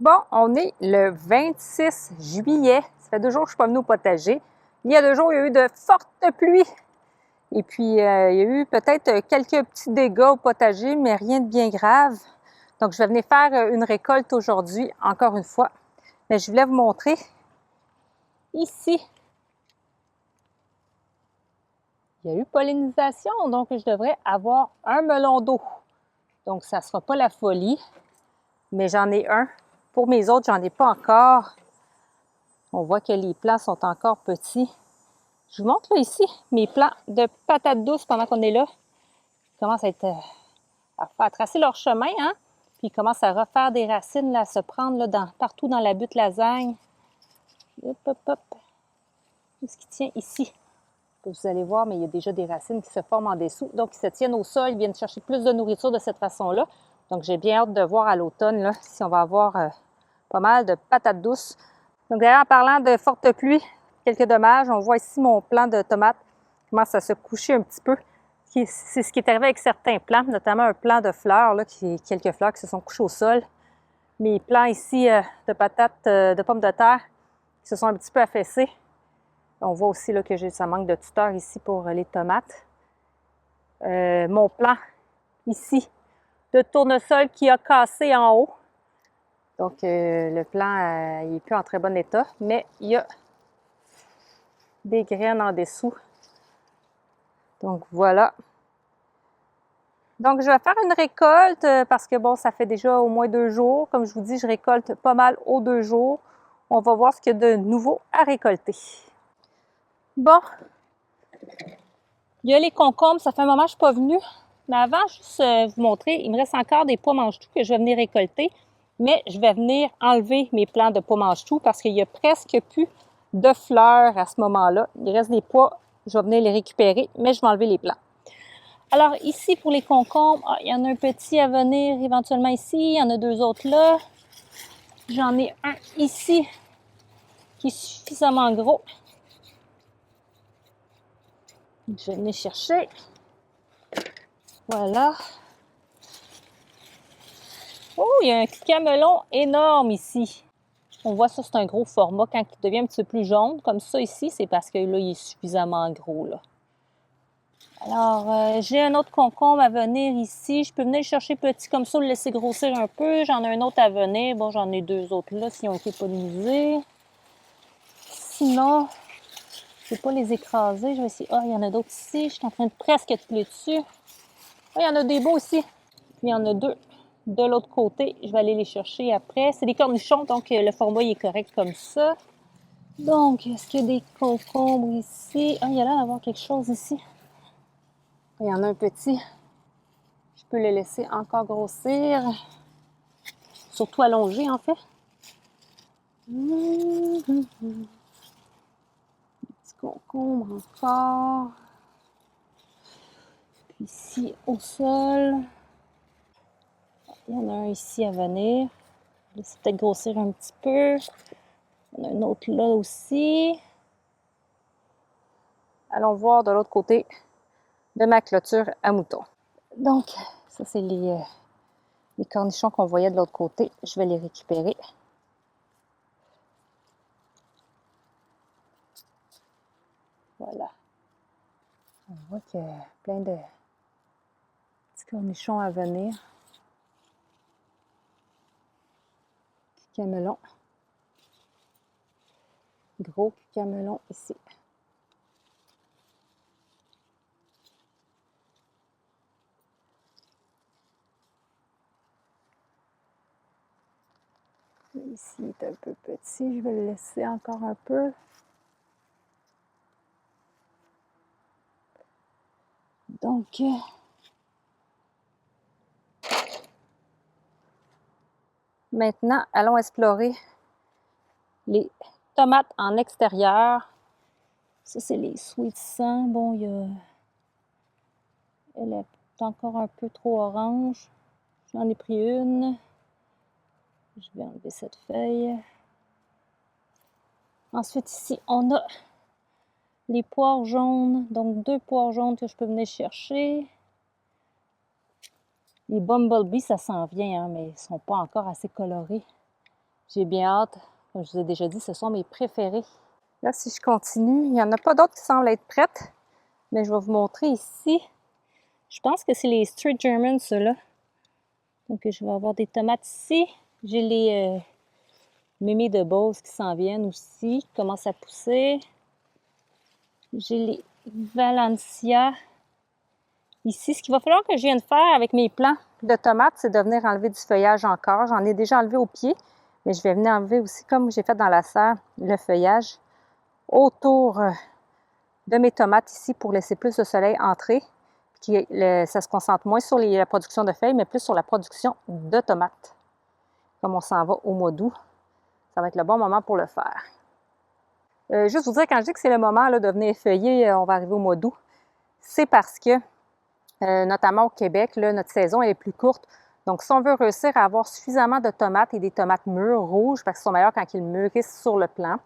Bon, on est le 26 juillet. Ça fait 2 jours que je ne suis pas venue au potager. Il y a 2 jours, il y a eu de fortes pluies. Et puis, il y a eu peut-être quelques petits dégâts au potager, mais rien de bien grave. Donc, je vais venir faire une récolte aujourd'hui, encore une fois. Mais je voulais vous montrer ici. Il y a eu pollinisation, donc je devrais avoir un melon d'eau. Donc, ça ne sera pas la folie, mais j'en ai un. Pour mes autres, j'en ai pas encore. On voit que les plants sont encore petits. Je vous montre là ici mes plants de patates douces pendant qu'on est là. Ils commencent à tracer leur chemin, hein? Puis ils commencent à refaire des racines, là, à se prendre là, partout dans la butte lasagne. Hop, hop, hop. Tout ce qui tient ici. Vous allez voir, mais il y a déjà des racines qui se forment en dessous. Donc, ils se tiennent au sol, ils viennent chercher plus de nourriture de cette façon-là. Donc, j'ai bien hâte de voir à l'automne si on va avoir pas mal de patates douces. Donc, d'ailleurs, en parlant de fortes pluies, quelques dommages, on voit ici mon plant de tomates qui commence à se coucher un petit peu. C'est ce qui est arrivé avec certains plants, notamment un plant de fleurs, là, quelques fleurs qui se sont couchées au sol. Mes plants ici de patates, de pommes de terre, qui se sont un petit peu affaissés. On voit aussi là, que ça manque de tuteur ici pour les tomates. Mon plant ici de tournesol qui a cassé en haut. Donc, le plant, il n'est plus en très bon état, mais il y a des graines en dessous. Donc, voilà. Donc, je vais faire une récolte parce que, bon, ça fait déjà au moins 2 jours. Comme je vous dis, je récolte pas mal aux 2 jours. On va voir ce qu'il y a de nouveau à récolter. Bon. Il y a les concombres. Ça fait un moment que je ne suis pas venue. Mais avant, juste vous montrer, il me reste encore des pois mange-tout que je vais venir récolter. Mais je vais venir enlever mes plants de pois mange-tout parce qu'il n'y a presque plus de fleurs à ce moment-là. Il reste des pois. Je vais venir les récupérer, mais je vais enlever les plants. Alors ici, pour les concombres, il y en a un petit à venir éventuellement ici. Il y en a 2 autres là. J'en ai un ici qui est suffisamment gros. Je vais venir chercher. Voilà. Oh, il y a un camelon énorme ici. On voit ça, c'est un gros format. Quand il devient un petit peu plus jaune, comme ça ici, c'est parce que là, il est suffisamment gros, là. Alors, j'ai un autre concombre à venir ici. Je peux venir le chercher petit comme ça, le laisser grossir un peu. J'en ai un autre à venir. Bon, j'en ai 2 autres là, s'ils ont été pollinisés. Sinon, je ne vais pas les écraser. Je vais essayer. Ah, il y en a d'autres ici. Je suis en train de presque te plier dessus. Ah, il y en a des beaux ici. Puis, il y en a 2 de l'autre côté. Je vais aller les chercher après. C'est des cornichons, donc le format il est correct comme ça. Donc, est-ce qu'il y a des concombres ici? Ah, il y a l'air d'avoir quelque chose ici. Il y en a un petit. Je peux le laisser encore grossir. Surtout allongé, en fait. Petit concombre encore. Puis ici, au sol. Il y en a un ici à venir. Je vais laisser peut-être grossir un petit peu. Il y en a un autre là aussi. Allons voir de l'autre côté de ma clôture à moutons. Donc, ça, c'est les cornichons qu'on voyait de l'autre côté. Je vais les récupérer. Voilà. On voit qu'il y a plein de petits cornichons à venir. Petit camelon. Gros camelon ici. Ici, il est un peu petit. Je vais le laisser encore un peu. Donc, maintenant, allons explorer les tomates en extérieur. Ça, c'est les Sweet 100. Bon, elle est encore un peu trop orange. J'en ai pris une. Je vais enlever cette feuille. Ensuite, ici, on a les poires jaunes. Donc, 2 poires jaunes que je peux venir chercher. Les Bumblebee, ça s'en vient, hein, mais ils ne sont pas encore assez colorés. J'ai bien hâte. Comme je vous ai déjà dit, ce sont mes préférés. Là, si je continue, il n'y en a pas d'autres qui semblent être prêtes, mais je vais vous montrer ici. Je pense que c'est les Street German, ceux-là. Donc, je vais avoir des tomates ici. J'ai les mémés de Beauce qui s'en viennent aussi, qui commencent à pousser. J'ai les Valencia. Ici, ce qu'il va falloir que je vienne faire avec mes plants de tomates, c'est de venir enlever du feuillage encore. J'en ai déjà enlevé au pied, mais je vais venir enlever aussi, comme j'ai fait dans la serre, le feuillage autour de mes tomates ici pour laisser plus de soleil entrer. Ça se concentre moins sur la production de feuilles, mais plus sur la production de tomates. Comme on s'en va au mois d'août, ça va être le bon moment pour le faire. Juste vous dire, quand je dis que c'est le moment là, de venir feuiller, on va arriver au mois d'août, c'est parce que, notamment au Québec, là, notre saison est plus courte. Donc, si on veut réussir à avoir suffisamment de tomates et des tomates mûres, rouges, parce qu'ils sont meilleurs quand ils mûrissent sur le plant,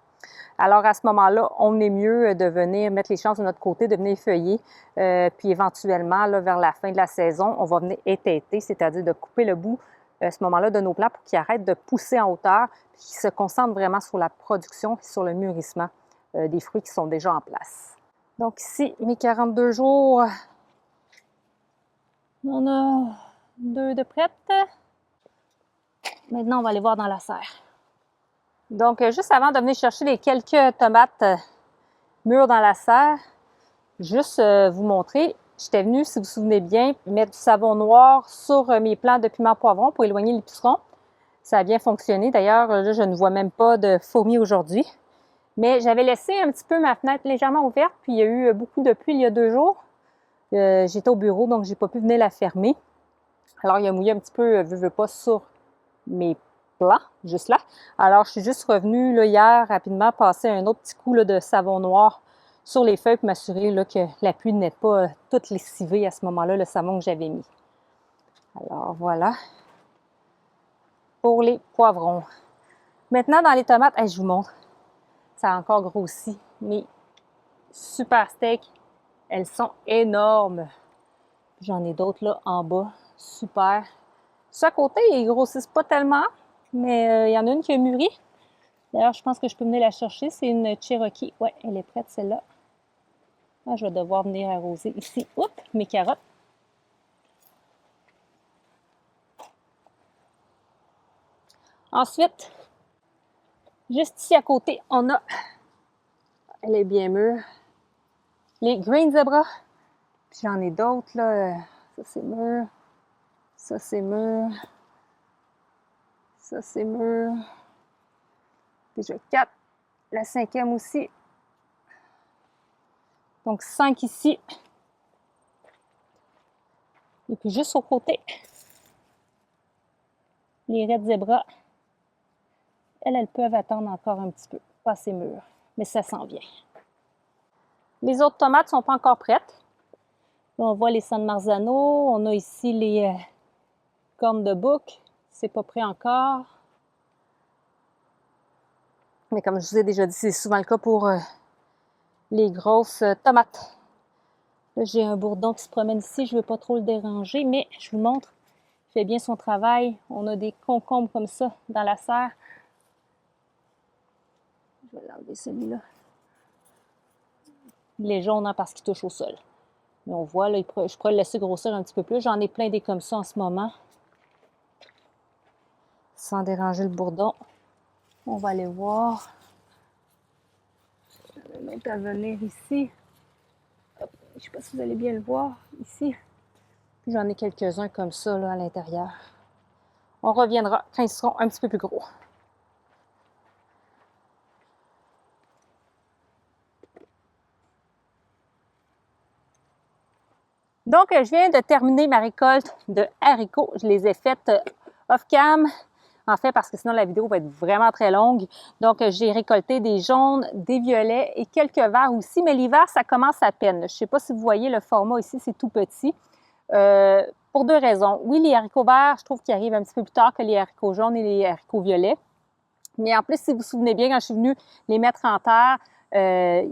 alors à ce moment-là, on est mieux de venir mettre les chances de notre côté, de venir feuiller. Puis éventuellement, là, vers la fin de la saison, on va venir étêter, c'est-à-dire de couper le bout à ce moment-là de nos plants pour qu'ils arrêtent de pousser en hauteur, puis qu'ils se concentrent vraiment sur la production et sur le mûrissement des fruits qui sont déjà en place. Donc ici, mes 42 jours, on a 2 de prêtes. Maintenant, on va aller voir dans la serre. Donc, juste avant de venir chercher les quelques tomates mûres dans la serre, juste vous montrer, j'étais venue, si vous vous souvenez bien, mettre du savon noir sur mes plants de piment poivron pour éloigner les pucerons. Ça a bien fonctionné. D'ailleurs, là, je ne vois même pas de fourmis aujourd'hui. Mais j'avais laissé un petit peu ma fenêtre légèrement ouverte, puis il y a eu beaucoup de pluie il y a 2 jours. J'étais au bureau, donc j'ai pas pu venir la fermer. Alors, il a mouillé un petit peu, veux pas, sur mes plants, juste là. Alors, je suis juste revenue là, hier, rapidement, passer un autre petit coup là, de savon noir sur les feuilles pour m'assurer que la pluie n'ait pas toute lessivé à ce moment-là, le savon que j'avais mis. Alors, voilà. Pour les poivrons. Maintenant, dans les tomates, je vous montre. Ça a encore grossi. Mes super steaks, elles sont énormes. J'en ai d'autres là en bas. Super. Sur à côté, ils grossissent pas tellement, mais il y en a une qui a mûri. D'ailleurs, je pense que je peux venir la chercher. C'est une Cherokee. Ouais, elle est prête, celle-là. Ah, je vais devoir venir arroser ici. Oups, mes carottes. Ensuite, juste ici à côté, on a, elle est bien mûre, les Green Zebra. Puis j'en ai d'autres, là. Ça, c'est mûr. Ça, c'est mûr. Ça, c'est mûr. Déjà 4. La 5e aussi. Donc 5 ici. Et puis juste au côté, les Red Zebra, elles peuvent attendre encore un petit peu. Pas assez mûres, mais ça s'en vient. Les autres tomates ne sont pas encore prêtes. Là, on voit les San Marzano. On a ici les cornes de bouc. C'est pas prêt encore. Mais comme je vous ai déjà dit, c'est souvent le cas pour les grosses tomates. Là, j'ai un bourdon qui se promène ici. Je ne veux pas trop le déranger, mais je vous montre. Il fait bien son travail. On a des concombres comme ça dans la serre. Je vais l'enlever celui-là. Il est jaune hein, parce qu'il touche au sol. Mais on voit, là, je pourrais le laisser grossir un petit peu plus. J'en ai plein des comme ça en ce moment. Sans déranger le bourdon. On va aller voir. Je vais mettre à venir ici. Hop, je ne sais pas si vous allez bien le voir ici. Puis j'en ai quelques-uns comme ça là, à l'intérieur. On reviendra quand ils seront un petit peu plus gros. Donc, je viens de terminer ma récolte de haricots. Je les ai faites off-cam. En fait, parce que sinon la vidéo va être vraiment très longue. Donc, j'ai récolté des jaunes, des violets et quelques verts aussi. Mais l'hiver, ça commence à peine. Je ne sais pas si vous voyez le format ici, c'est tout petit. Pour 2 raisons. Oui, les haricots verts, je trouve qu'ils arrivent un petit peu plus tard que les haricots jaunes et les haricots violets. Mais en plus, si vous vous souvenez bien, quand je suis venue les mettre en terre,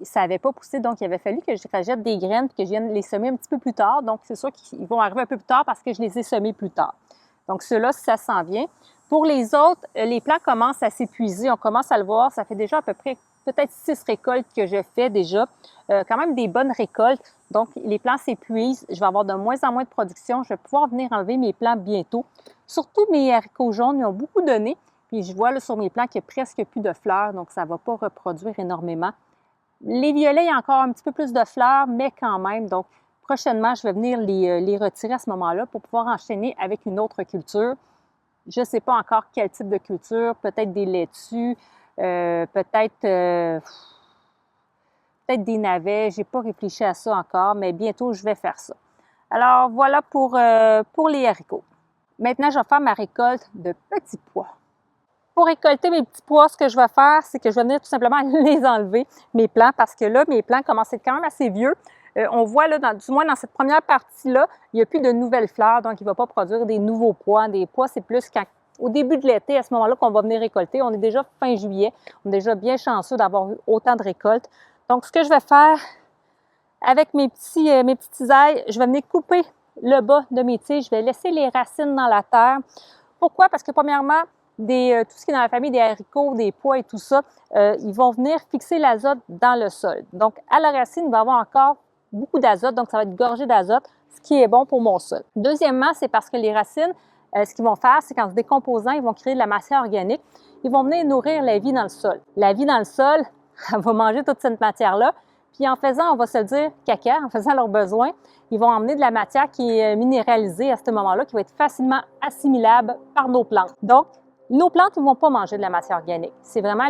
ça n'avait pas poussé, donc il avait fallu que je rejette des graines et que je vienne les semer un petit peu plus tard. Donc, c'est sûr qu'ils vont arriver un peu plus tard parce que je les ai semés plus tard. Donc, ceux-là, ça s'en vient. Pour les autres, les plants commencent à s'épuiser. On commence à le voir. Ça fait déjà à peu près peut-être 6 récoltes que je fais déjà. Quand même des bonnes récoltes. Donc, les plants s'épuisent. Je vais avoir de moins en moins de production. Je vais pouvoir venir enlever mes plants bientôt. Surtout mes haricots jaunes, ils ont beaucoup donné. Puis je vois là, sur mes plants qu'il n'y a presque plus de fleurs. Donc, ça ne va pas reproduire énormément. Les violets, il y a encore un petit peu plus de fleurs, mais quand même. Donc, prochainement, je vais venir les retirer à ce moment-là pour pouvoir enchaîner avec une autre culture. Je ne sais pas encore quel type de culture, peut-être des laitues, peut-être des navets. Je n'ai pas réfléchi à ça encore, mais bientôt, je vais faire ça. Alors, voilà pour les haricots. Maintenant, je vais faire ma récolte de petits pois. Pour récolter mes petits pois, ce que je vais faire, c'est que je vais venir tout simplement les enlever, mes plants, parce que là, mes plants commencent à être quand même assez vieux. On voit, là, du moins dans cette première partie-là, il n'y a plus de nouvelles fleurs, donc il ne va pas produire des nouveaux pois. Des pois, c'est plus au début de l'été, à ce moment-là, qu'on va venir récolter. On est déjà fin juillet, on est déjà bien chanceux d'avoir eu autant de récoltes. Donc, ce que je vais faire avec mes petites cisailles, je vais venir couper le bas de mes tiges. Je vais laisser les racines dans la terre. Pourquoi? Parce que premièrement, tout ce qui est dans la famille des haricots, des pois et tout ça, ils vont venir fixer l'azote dans le sol. Donc, à la racine, il va y avoir encore beaucoup d'azote, donc ça va être gorgé d'azote, ce qui est bon pour mon sol. Deuxièmement, c'est parce que les racines, ce qu'ils vont faire, c'est qu'en se décomposant, ils vont créer de la matière organique. Ils vont venir nourrir la vie dans le sol. La vie dans le sol, elle va manger toute cette matière-là. Puis en faisant, on va se le dire, caca, en faisant leurs besoins, ils vont emmener de la matière qui est minéralisée à ce moment-là, qui va être facilement assimilable par nos plantes. Donc, nos plantes ne vont pas manger de la matière organique. C'est vraiment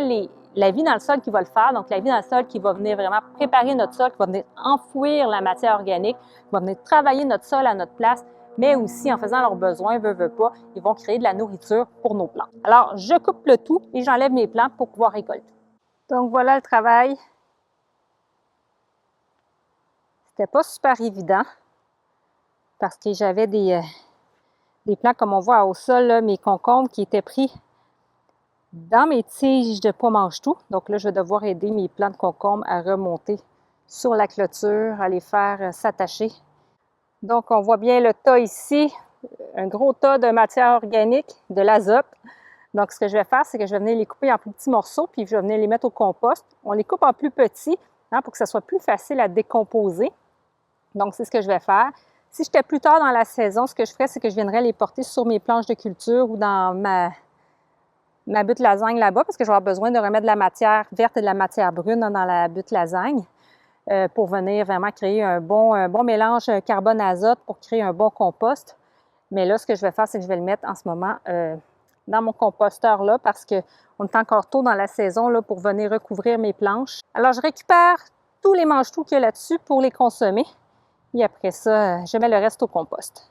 la vie dans le sol qui va le faire. Donc, la vie dans le sol qui va venir vraiment préparer notre sol, qui va venir enfouir la matière organique, qui va venir travailler notre sol à notre place, mais aussi en faisant leurs besoins, veut pas, ils vont créer de la nourriture pour nos plantes. Alors, je coupe le tout et j'enlève mes plantes pour pouvoir récolter. Donc, voilà le travail. C'était pas super évident parce que j'avais des plants, comme on voit au sol, là, mes concombres qui étaient pris dans mes tiges de pois mange-tout. Donc là, je vais devoir aider mes plants de concombres à remonter sur la clôture, à les faire s'attacher. Donc, on voit bien le tas ici, un gros tas de matière organique, de l'azote. Donc, ce que je vais faire, c'est que je vais venir les couper en plus petits morceaux, puis je vais venir les mettre au compost. On les coupe en plus petits pour que ça soit plus facile à décomposer. Donc, c'est ce que je vais faire. Si j'étais plus tard dans la saison, ce que je ferais, c'est que je viendrais les porter sur mes planches de culture ou dans ma butte lasagne là-bas, parce que je vais avoir besoin de remettre de la matière verte et de la matière brune dans la butte lasagne pour venir vraiment créer un bon mélange carbone-azote pour créer un bon compost. Mais là, ce que je vais faire, c'est que je vais le mettre en ce moment dans mon composteur là, parce qu'on est encore tôt dans la saison là, pour venir recouvrir mes planches. Alors, je récupère tous les mange-tout qu'il y a là-dessus pour les consommer. Et après ça, je mets le reste au compost.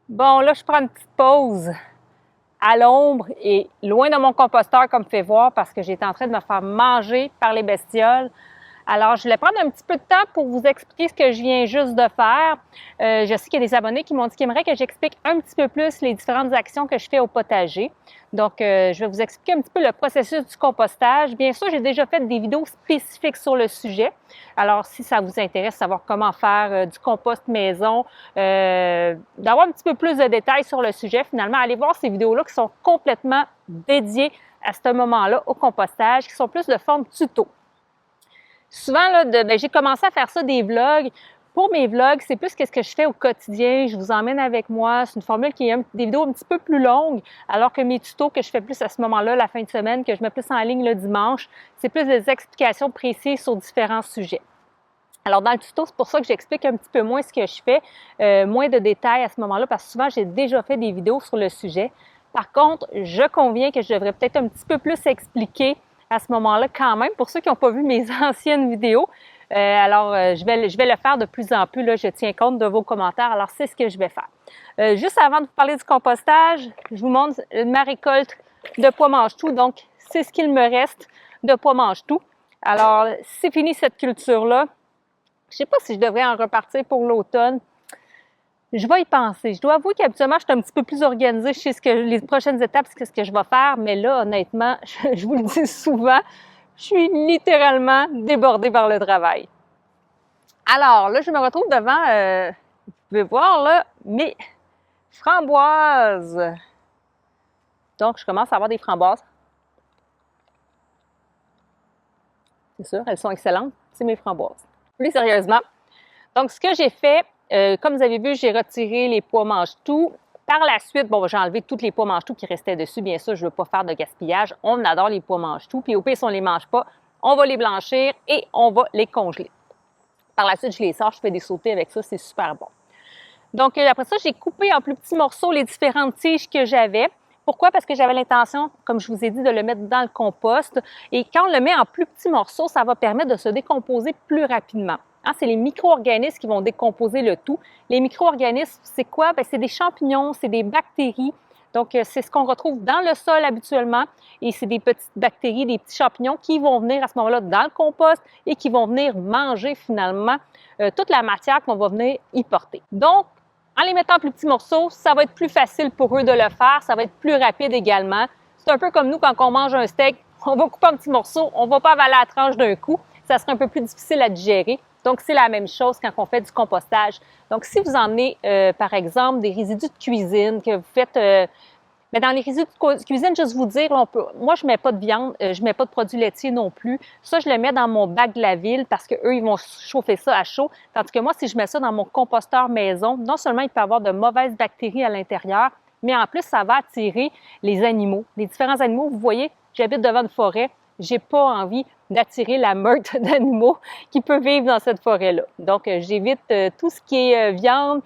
Bon, là, je prends une petite pause à l'ombre et loin de mon composteur, comme fait voir, parce que j'étais en train de me faire manger par les bestioles. Alors, je voulais prendre un petit peu de temps pour vous expliquer ce que je viens juste de faire. Je sais qu'il y a des abonnés qui m'ont dit qu'ils aimeraient que j'explique un petit peu plus les différentes actions que je fais au potager. Donc, je vais vous expliquer un petit peu le processus du compostage. Bien sûr, j'ai déjà fait des vidéos spécifiques sur le sujet. Alors, si ça vous intéresse, savoir comment faire du compost maison, d'avoir un petit peu plus de détails sur le sujet, finalement, allez voir ces vidéos-là qui sont complètement dédiées à ce moment-là au compostage, qui sont plus de forme tuto. Souvent, là, j'ai commencé à faire ça des vlogs. Pour mes vlogs, c'est plus ce que je fais au quotidien. Je vous emmène avec moi. C'est une formule qui est des vidéos un petit peu plus longues, alors que mes tutos que je fais plus à ce moment-là, la fin de semaine, que je mets plus en ligne le dimanche, c'est plus des explications précises sur différents sujets. Alors, dans le tuto, c'est pour ça que j'explique un petit peu moins ce que je fais, moins de détails à ce moment-là, parce que souvent, j'ai déjà fait des vidéos sur le sujet. Par contre, je conviens que je devrais peut-être un petit peu plus expliquer à ce moment-là quand même, pour ceux qui n'ont pas vu mes anciennes vidéos. Je vais le faire de plus en plus. Là, je tiens compte de vos commentaires. Alors, c'est ce que je vais faire. Juste avant de vous parler du compostage, je vous montre ma récolte de pois mange-tout. Donc, c'est ce qu'il me reste de pois mange-tout. Alors, c'est fini cette culture-là. Je ne sais pas si je devrais en repartir pour l'automne. Je vais y penser. Je dois avouer qu'habituellement, je suis un petit peu plus organisée. Je sais les prochaines étapes, c'est ce que je vais faire. Mais là, honnêtement, je vous le dis souvent, je suis littéralement débordée par le travail. Alors, là, je me retrouve devant, vous pouvez voir, là, mes framboises. Donc, je commence à avoir des framboises. C'est sûr, elles sont excellentes. C'est mes framboises. Plus sérieusement. Donc, ce que j'ai fait, comme vous avez vu, j'ai retiré les pois mange-tout. Par la suite, bon, j'ai enlevé tous les pois mange-tout qui restaient dessus. Bien sûr, je ne veux pas faire de gaspillage. On adore les pois mange-tout. Puis au pire, si on ne les mange pas, on va les blanchir et on va les congeler. Par la suite, je les sors, je fais des sautés avec ça. C'est super bon. Donc, après ça, j'ai coupé en plus petits morceaux les différentes tiges que j'avais. Pourquoi? Parce que j'avais l'intention, comme je vous ai dit, de le mettre dans le compost. Et quand on le met en plus petits morceaux, ça va permettre de se décomposer plus rapidement. Hein, c'est les micro-organismes qui vont décomposer le tout. Les micro-organismes, c'est quoi? Bien, c'est des champignons, c'est des bactéries. Donc, c'est ce qu'on retrouve dans le sol habituellement. Et c'est des petites bactéries, des petits champignons qui vont venir à ce moment-là dans le compost et qui vont venir manger finalement toute la matière qu'on va venir y porter. Donc, en les mettant en plus petits morceaux, ça va être plus facile pour eux de le faire. Ça va être plus rapide également. C'est un peu comme nous quand on mange un steak. On va couper en petits morceaux. On ne va pas avaler la tranche d'un coup. Ça sera un peu plus difficile à digérer. Donc, c'est la même chose quand on fait du compostage. Donc, si vous emmenez, par exemple, des résidus de cuisine que vous faites... mais dans les résidus de cuisine, juste vous dire, moi, je ne mets pas de viande, je ne mets pas de produits laitiers non plus. Ça, je le mets dans mon bac de la ville parce qu'eux, ils vont chauffer ça à chaud. Tandis que moi, si je mets ça dans mon composteur maison, non seulement il peut y avoir de mauvaises bactéries à l'intérieur, mais en plus, ça va attirer les animaux, les différents animaux. Vous voyez, j'habite devant une forêt. J'ai pas envie d'attirer la meute d'animaux qui peut vivre dans cette forêt-là. Donc, j'évite tout ce qui est viande,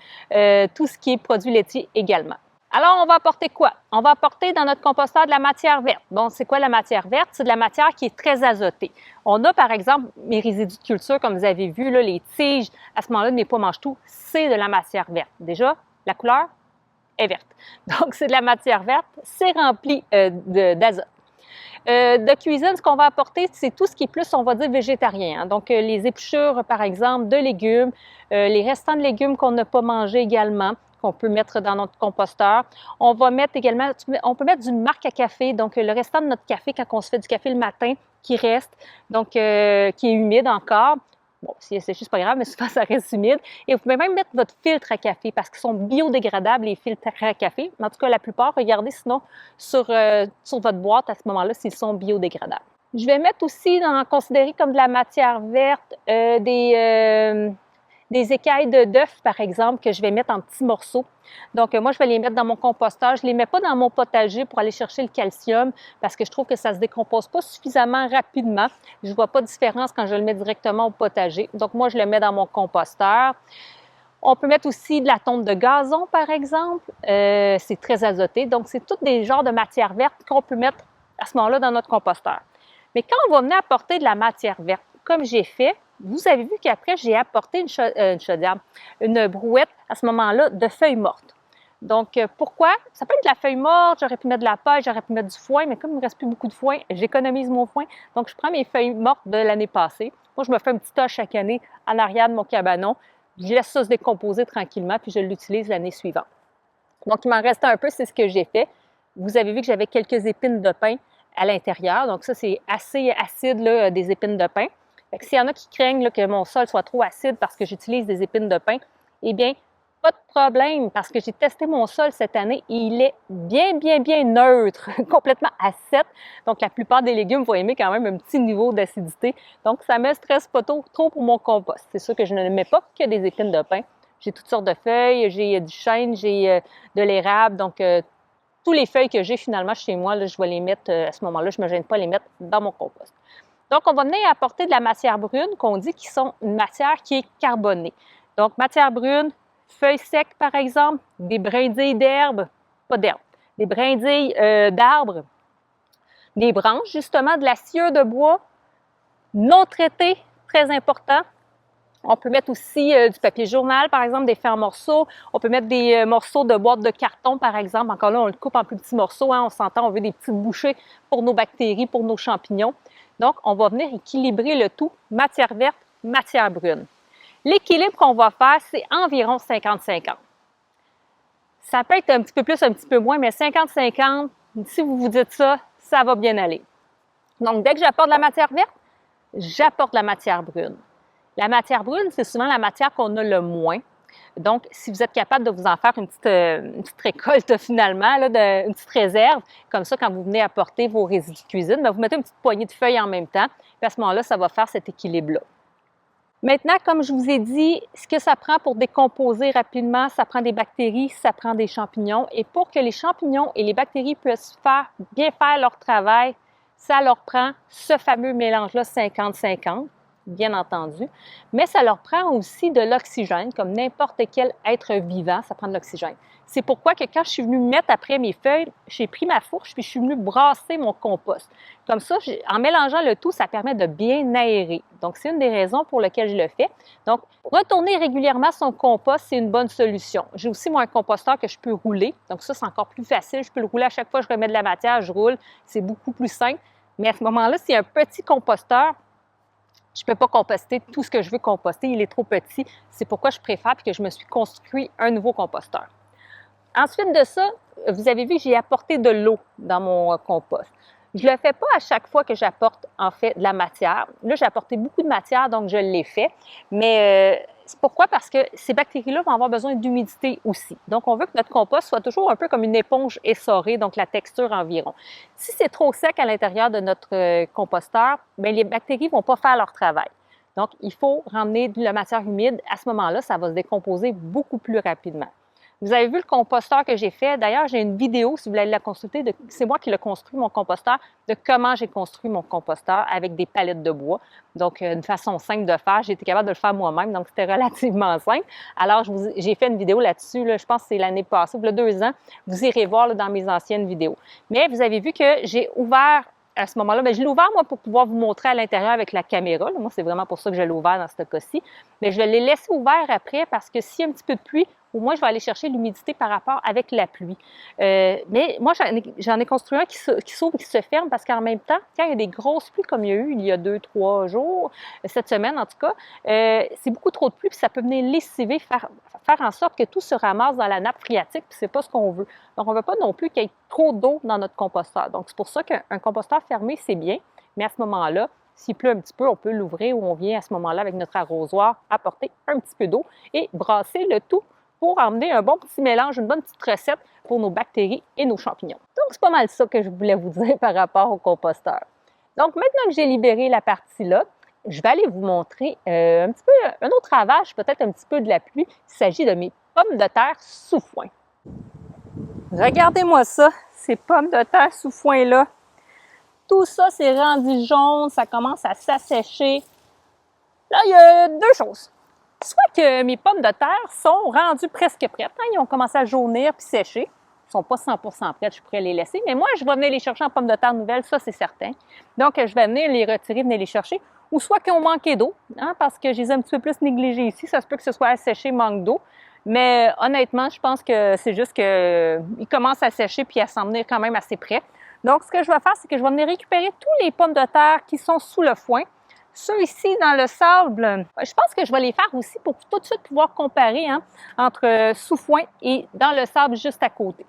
tout ce qui est produits laitiers également. Alors, on va apporter quoi? On va apporter dans notre composteur de la matière verte. Bon, c'est quoi la matière verte? C'est de la matière qui est très azotée. On a, par exemple, mes résidus de culture, comme vous avez vu, là, les tiges, à ce moment-là, de mes pois mange-tout, c'est de la matière verte. Déjà, la couleur est verte. Donc, c'est de la matière verte, c'est rempli d'azote. De cuisine, ce qu'on va apporter, c'est tout ce qui est plus, on va dire, végétarien. Hein. Donc, les épluchures, par exemple, de légumes, les restants de légumes qu'on n'a pas mangés également, qu'on peut mettre dans notre composteur. On va mettre également, on peut mettre du marc à café, donc le restant de notre café quand on se fait du café le matin qui reste, donc qui est humide encore. Bon, si c'est juste pas grave, mais souvent ça reste humide. Et vous pouvez même mettre votre filtre à café parce qu'ils sont biodégradables, les filtres à café. En tout cas, la plupart, regardez sinon sur votre boîte à ce moment-là s'ils sont biodégradables. Je vais mettre aussi, considérer comme de la matière verte, des écailles d'œufs, par exemple, que je vais mettre en petits morceaux. Donc, moi, je vais les mettre dans mon composteur. Je ne les mets pas dans mon potager pour aller chercher le calcium parce que je trouve que ça ne se décompose pas suffisamment rapidement. Je ne vois pas de différence quand je le mets directement au potager. Donc, moi, je le mets dans mon composteur. On peut mettre aussi de la tonte de gazon, par exemple. C'est très azoté. Donc, c'est tous des genres de matière verte qu'on peut mettre à ce moment-là dans notre composteur. Mais quand on va venir apporter de la matière verte, comme j'ai fait, vous avez vu qu'après, j'ai apporté une chaudière, une brouette à ce moment-là de feuilles mortes. Donc, pourquoi? Ça peut être de la feuille morte, j'aurais pu mettre de la paille, j'aurais pu mettre du foin, mais comme il ne me reste plus beaucoup de foin, j'économise mon foin. Donc, je prends mes feuilles mortes de l'année passée. Moi, je me fais un petit tas chaque année en arrière de mon cabanon. Je laisse ça se décomposer tranquillement, puis je l'utilise l'année suivante. Donc, il m'en reste un peu, c'est ce que j'ai fait. Vous avez vu que j'avais quelques épines de pin à l'intérieur. Donc, ça, c'est assez acide, là, des épines de pin. Fait que s'il y en a qui craignent là, que mon sol soit trop acide parce que j'utilise des épines de pin, eh bien, pas de problème, parce que j'ai testé mon sol cette année et il est bien neutre, complètement acide. Donc, la plupart des légumes vont aimer quand même un petit niveau d'acidité. Donc, ça ne me stresse pas trop pour mon compost. C'est sûr que je ne mets pas que des épines de pin. J'ai toutes sortes de feuilles, j'ai du chêne, j'ai de l'érable. Donc, tous les feuilles que j'ai finalement chez moi, là, je vais les mettre à ce moment-là. Je ne me gêne pas à les mettre dans mon compost. Donc, on va venir apporter de la matière brune qu'on dit qui sont une matière qui est carbonée. Donc, matière brune, feuilles secs, par exemple, des brindilles d'herbe, pas d'herbe, des brindilles d'arbres, des branches, justement, de la sciure de bois non traitée, très important. On peut mettre aussi du papier journal, par exemple, des faits en morceaux. On peut mettre des morceaux de boîtes de carton, par exemple. Encore là, on le coupe en plus petits morceaux. Hein, on s'entend, on veut des petites bouchées pour nos bactéries, pour nos champignons. Donc, on va venir équilibrer le tout, matière verte, matière brune. L'équilibre qu'on va faire, c'est environ 50-50. Ça peut être un petit peu plus, un petit peu moins, mais 50-50, si vous vous dites ça, ça va bien aller. Donc, dès que j'apporte de la matière verte, j'apporte de la matière brune. La matière brune, c'est souvent la matière qu'on a le moins. Donc, si vous êtes capable de vous en faire une petite récolte finalement, là, une petite réserve, comme ça, quand vous venez apporter vos résidus de cuisine, bien, vous mettez une petite poignée de feuilles en même temps, puis à ce moment-là, ça va faire cet équilibre-là. Maintenant, comme je vous ai dit, ce que ça prend pour décomposer rapidement, ça prend des bactéries, ça prend des champignons. Et pour que les champignons et les bactéries puissent bien faire leur travail, ça leur prend ce fameux mélange-là 50-50, bien entendu. Mais ça leur prend aussi de l'oxygène, comme n'importe quel être vivant, ça prend de l'oxygène. C'est pourquoi que quand je suis venue mettre après mes feuilles, j'ai pris ma fourche puis je suis venue brasser mon compost. Comme ça, en mélangeant le tout, ça permet de bien aérer. Donc, c'est une des raisons pour lesquelles je le fais. Donc, retourner régulièrement son compost, c'est une bonne solution. J'ai aussi, moi, un composteur que je peux rouler. Donc, ça, c'est encore plus facile. Je peux le rouler à chaque fois que je remets de la matière, je roule. C'est beaucoup plus simple. Mais à ce moment-là, c'est un petit composteur. Je ne peux pas composter tout ce que je veux composter. Il est trop petit. C'est pourquoi je préfère et que je me suis construit un nouveau composteur. Ensuite de ça, vous avez vu que j'ai apporté de l'eau dans mon compost. Je ne le fais pas à chaque fois que j'apporte, en fait, de la matière. Là, j'ai apporté beaucoup de matière, donc je l'ai fait. Mais c'est pourquoi? Parce que ces bactéries-là vont avoir besoin d'humidité aussi. Donc, on veut que notre compost soit toujours un peu comme une éponge essorée, donc la texture environ. Si c'est trop sec à l'intérieur de notre composteur, bien, les bactéries ne vont pas faire leur travail. Donc, il faut ramener de la matière humide. À ce moment-là, ça va se décomposer beaucoup plus rapidement. Vous avez vu le composteur que j'ai fait. D'ailleurs, j'ai une vidéo, si vous voulez la consulter, c'est moi qui l'ai construit, mon composteur, de comment j'ai construit mon composteur avec des palettes de bois. Donc, une façon simple de faire. J'ai été capable de le faire moi-même, donc c'était relativement simple. Alors, j'ai fait une vidéo là-dessus, je pense que c'est l'année passée, il y a 2 ans. Vous irez voir là, dans mes anciennes vidéos. Mais vous avez vu que j'ai ouvert à ce moment-là, bien, je l'ai ouvert, moi, pour pouvoir vous montrer à l'intérieur avec la caméra. Là. Moi, c'est vraiment pour ça que je l'ai ouvert dans ce cas-ci. Mais je l'ai laissé ouvert après parce que s'il y a un petit peu de pluie, au moins, je vais aller chercher l'humidité par rapport avec la pluie. Mais moi, j'en ai construit un qui s'ouvre et qui se ferme parce qu'en même temps, quand il y a des grosses pluies comme il y a eu il y a 2-3 jours, cette semaine en tout cas, c'est beaucoup trop de pluie puis ça peut venir lessiver, faire en sorte que tout se ramasse dans la nappe phréatique puis c'est pas ce qu'on veut. Donc, on ne veut pas non plus qu'il y ait trop d'eau dans notre composteur. Donc, c'est pour ça qu'un composteur fermé, c'est bien. Mais à ce moment-là, s'il pleut un petit peu, on peut l'ouvrir ou on vient à ce moment-là avec notre arrosoir apporter un petit peu d'eau et brasser le tout pour emmener un bon petit mélange, une bonne petite recette pour nos bactéries et nos champignons. Donc, c'est pas mal ça que je voulais vous dire par rapport au composteur. Donc, maintenant que j'ai libéré la partie-là, je vais aller vous montrer un petit peu un autre ravage, peut-être un petit peu de la pluie. Il s'agit de mes pommes de terre sous foin. Regardez-moi ça, ces pommes de terre sous foin-là. Tout ça, c'est rendu jaune, ça commence à s'assécher. Là, il y a 2 choses. Soit que mes pommes de terre sont rendues presque prêtes. Hein? Ils ont commencé à jaunir puis sécher. Ils ne sont pas 100% prêtes, je pourrais les laisser. Mais moi, je vais venir les chercher en pommes de terre nouvelles, ça, c'est certain. Donc, je vais venir les retirer, venir les chercher. Ou soit qu'ils ont manqué d'eau, hein, parce que je les ai un petit peu plus négligées ici. Ça se peut que ce soit asséché, manque d'eau. Mais honnêtement, je pense que c'est juste qu'il commence à sécher puis à s'en venir quand même assez près. Donc, ce que je vais faire, c'est que je vais venir récupérer tous les pommes de terre qui sont sous le foin. Ceux ici dans le sable, je pense que je vais les faire aussi pour tout de suite pouvoir comparer entre sous foin et dans le sable juste à côté.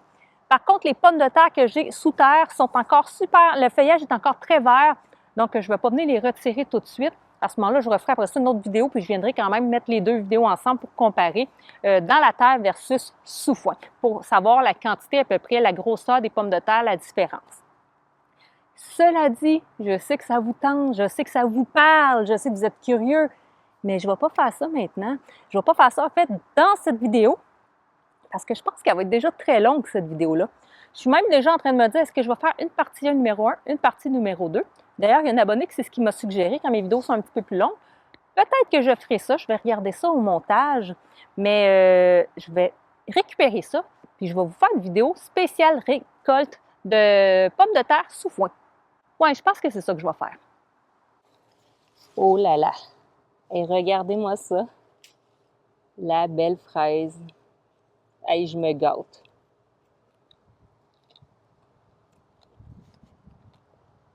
Par contre, les pommes de terre que j'ai sous terre sont encore super, le feuillage est encore très vert, donc je ne vais pas venir les retirer tout de suite. À ce moment-là, je referai après ça une autre vidéo, puis je viendrai quand même mettre les deux vidéos ensemble pour comparer dans la terre versus sous foin, pour savoir la quantité à peu près, la grosseur des pommes de terre, la différence. Cela dit, je sais que ça vous tente, je sais que ça vous parle, je sais que vous êtes curieux, mais je ne vais pas faire ça maintenant. Je ne vais pas faire ça, en fait, dans cette vidéo, parce que je pense qu'elle va être déjà très longue, cette vidéo-là. Je suis même déjà en train de me dire, est-ce que je vais faire une partie numéro 1, une partie numéro 2? D'ailleurs, il y a un abonné qui c'est ce qui m'a suggéré quand mes vidéos sont un petit peu plus longues. Peut-être que je ferai ça, je vais regarder ça au montage, mais je vais récupérer ça, puis je vais vous faire une vidéo spéciale récolte de pommes de terre sous foin. Ouais, je pense que c'est ça que je vais faire. Oh là là! Et regardez-moi ça. La belle fraise. Hey, je me gâte.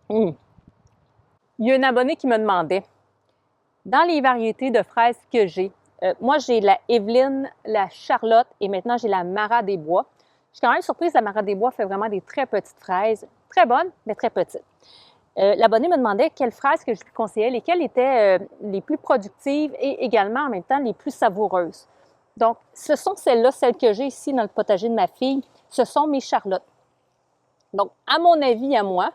Il y a un abonné qui me demandait, dans les variétés de fraises que j'ai, moi j'ai la Evelyne, la Charlotte et maintenant j'ai la Mara des Bois. Je suis quand même surprise, la Mara des Bois fait vraiment des très petites fraises, très bonnes, mais très petites. L'abonné me demandait quelles fraises que je lui conseillais, lesquelles étaient les plus productives et également en même temps les plus savoureuses. Donc, ce sont celles-là, celles que j'ai ici dans le potager de ma fille, ce sont mes Charlottes. Donc, à mon avis, à moi,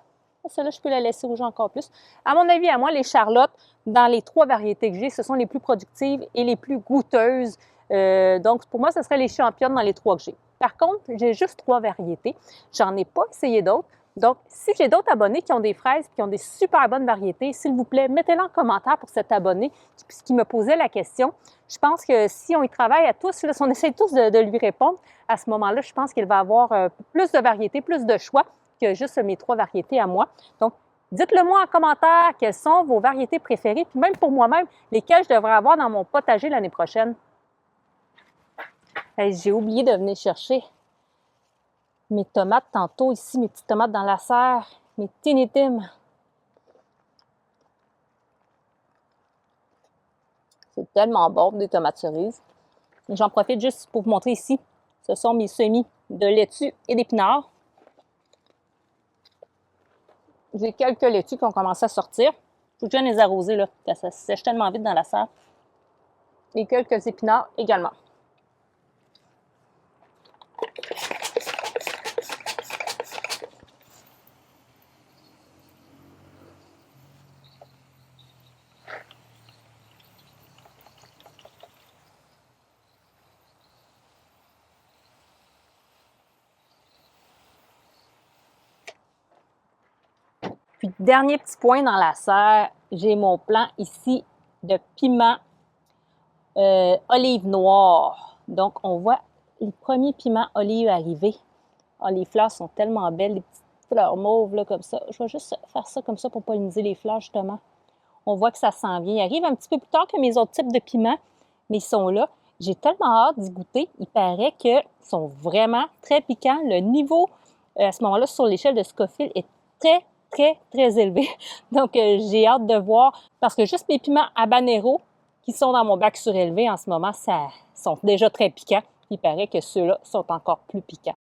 celle-là, je peux la laisser rouge encore plus. À mon avis, à moi, les Charlottes, dans les 3 variétés que j'ai, ce sont les plus productives et les plus goûteuses. Donc, pour moi, ce serait les championnes dans les 3 que j'ai. Par contre, j'ai juste 3 variétés. J'en ai pas essayé d'autres. Donc, si j'ai d'autres abonnés qui ont des fraises qui ont des super bonnes variétés, s'il vous plaît, mettez-le en commentaire pour cet abonné qui me posait la question. Je pense que si on y travaille à tous, là, si on essaie tous de lui répondre, à ce moment-là, je pense qu'il va avoir plus de variétés, plus de choix que juste mes 3 variétés à moi. Donc, dites-le moi en commentaire quelles sont vos variétés préférées, puis même pour moi-même, lesquelles je devrais avoir dans mon potager l'année prochaine. Hey, j'ai oublié de venir chercher mes tomates tantôt, ici, mes petites tomates dans la serre, mes tinitimes. C'est tellement bon, des tomates cerises. J'en profite juste pour vous montrer ici. Ce sont mes semis de laitue et d'épinards. J'ai quelques laitues qui ont commencé à sortir. Je viens de les arroser, là. Ça sèche tellement vite dans la serre. Et quelques épinards également. Puis, dernier petit point dans la serre, j'ai mon plant ici de piment olive noire. Donc, on voit les premiers piments olive arriver. Oh, les fleurs sont tellement belles, les petites fleurs mauves là, comme ça. Je vais juste faire ça comme ça pour polliniser les fleurs, justement. On voit que ça s'en vient. Ils arrivent un petit peu plus tard que mes autres types de piments, mais ils sont là. J'ai tellement hâte d'y goûter. Il paraît qu'ils sont vraiment très piquants. Le niveau, à ce moment-là, sur l'échelle de Scofield est très, très, très élevé. Donc, j'ai hâte de voir. Parce que juste mes piments habanero qui sont dans mon bac surélevé en ce moment, ça sont déjà très piquants. Il paraît que ceux-là sont encore plus piquants.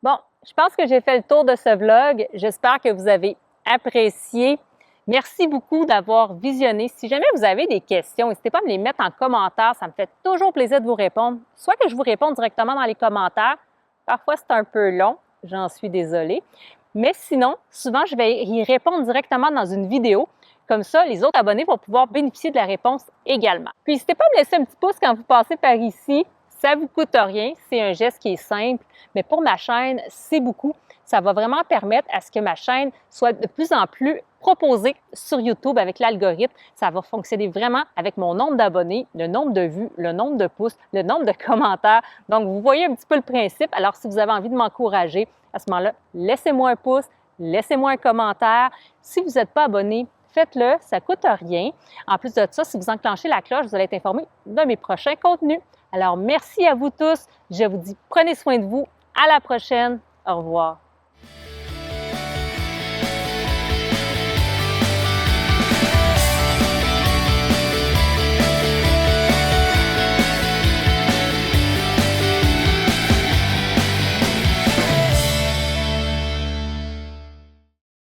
Bon, je pense que j'ai fait le tour de ce vlog. J'espère que vous avez apprécié. Merci beaucoup d'avoir visionné. Si jamais vous avez des questions, n'hésitez pas à me les mettre en commentaire. Ça me fait toujours plaisir de vous répondre. Soit que je vous réponde directement dans les commentaires. Parfois, c'est un peu long. J'en suis désolée. Mais sinon, souvent, je vais y répondre directement dans une vidéo. Comme ça, les autres abonnés vont pouvoir bénéficier de la réponse également. Puis, n'hésitez pas à me laisser un petit pouce quand vous passez par ici. Ça ne vous coûte rien. C'est un geste qui est simple. Mais pour ma chaîne, c'est beaucoup. Ça va vraiment permettre à ce que ma chaîne soit de plus en plus proposée sur YouTube avec l'algorithme. Ça va fonctionner vraiment avec mon nombre d'abonnés, le nombre de vues, le nombre de pouces, le nombre de commentaires. Donc, vous voyez un petit peu le principe. Alors, si vous avez envie de m'encourager, à ce moment-là, laissez-moi un pouce, laissez-moi un commentaire. Si vous n'êtes pas abonné, faites-le, ça ne coûte rien. En plus de ça, si vous enclenchez la cloche, vous allez être informé de mes prochains contenus. Alors, merci à vous tous. Je vous dis, prenez soin de vous. À la prochaine. Au revoir.